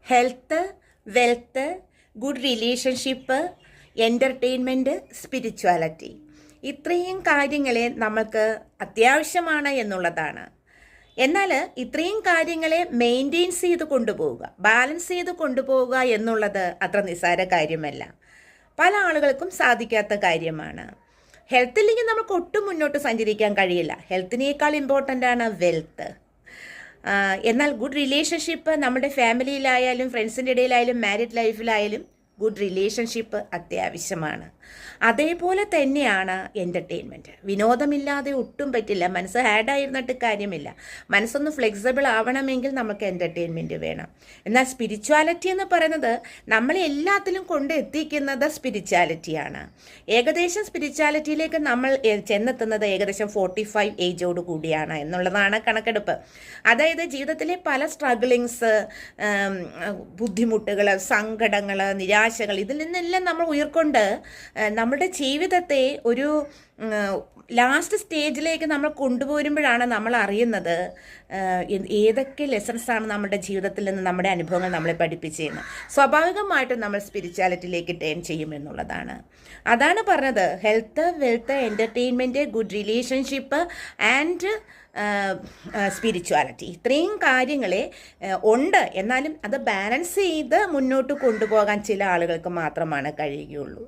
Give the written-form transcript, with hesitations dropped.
Health, wealth, good relationship, entertainment, spirituality, ഇത്രയും കാര്യങ്ങളെ നമ്മൾക്ക് അത്യാവശ്യമാണ് എന്നുള്ളതാണ്. എന്നാൽ ഇത്രയും കാര്യങ്ങളെ മെയിൻറ്റെയിൻ ചെയ്ത് കൊണ്ടുപോവുക, ബാലൻസ് ചെയ്ത് കൊണ്ടുപോവുക എന്നുള്ളത് അത്ര നിസ്സാര കാര്യമല്ല. പല ആളുകൾക്കും സാധിക്കാത്ത കാര്യമാണ്. ഹെൽത്ത് ഇല്ലെങ്കിൽ നമുക്ക് ഒട്ടും മുന്നോട്ട് സഞ്ചരിക്കാൻ കഴിയില്ല. ഹെൽത്തിനേക്കാൾ ഇമ്പോർട്ടൻ്റ് ആണ് വെൽത്ത്. എന്നാൽ ഗുഡ് റിലേഷൻഷിപ്പ് നമ്മുടെ ഫാമിലിയിലായാലും ഫ്രണ്ട്സിൻ്റെ ഇടയിലായാലും മാരീഡ് ലൈഫിലായാലും ഗുഡ് റിലേഷൻഷിപ്പ് അത്യാവശ്യമാണ്. അതേപോലെ തന്നെയാണ് എൻ്റർടൈൻമെൻറ്റ്. വിനോദമില്ലാതെ ഒട്ടും പറ്റില്ല. മനസ്സ് ഹാഡായിരുന്നിട്ട് കാര്യമില്ല. മനസ്സൊന്ന് ഫ്ലെക്സിബിൾ ആവണമെങ്കിൽ നമുക്ക് എൻ്റർടൈൻമെൻറ്റ് വേണം. എന്നാൽ സ്പിരിച്വാലിറ്റി എന്ന് പറയുന്നത് നമ്മളെ എല്ലാത്തിലും കൊണ്ട് എത്തിക്കുന്നത് സ്പിരിച്വാലിറ്റിയാണ്. ഏകദേശം സ്പിരിച്വാലിറ്റിയിലേക്ക് നമ്മൾ ചെന്നെത്തുന്നത് ഏകദേശം 45 ഏജോട് കൂടിയാണ് എന്നുള്ളതാണ് കണക്കെടുപ്പ്. അതായത് ജീവിതത്തിലെ പല സ്ട്രഗിളിങ്സ്, ബുദ്ധിമുട്ടുകൾ, സങ്കടങ്ങൾ, നിരാശകൾ, ഇതിൽ നിന്നെല്ലാം നമ്മൾ ഉയർക്കൊണ്ട് നമ്മുടെ ജീവിതത്തെ ഒരു ലാസ്റ്റ് സ്റ്റേജിലേക്ക് നമ്മൾ കൊണ്ടുപോരുമ്പോഴാണ് നമ്മൾ അറിയുന്നത് ഏതൊക്കെ ലെസൺസാണ് നമ്മുടെ ജീവിതത്തിൽ നിന്ന് നമ്മുടെ അനുഭവങ്ങൾ നമ്മളെ പഠിപ്പിച്ചതെന്ന്. സ്വാഭാവികമായിട്ടും നമ്മൾ സ്പിരിച്വാലിറ്റിയിലേക്ക് ടേൺ ചെയ്യുമെന്നുള്ളതാണ്. അതാണ് പറഞ്ഞത്, health, wealth, entertainment, good relationship and spirituality. ഇത്രയും കാര്യങ്ങളെ ഉണ്ട്. എന്നാലും അത് ബാലൻസ് ചെയ്ത് മുന്നോട്ട് കൊണ്ടുപോകാൻ ചില ആളുകൾക്ക് മാത്രമാണ് കഴിയുകയുള്ളൂ.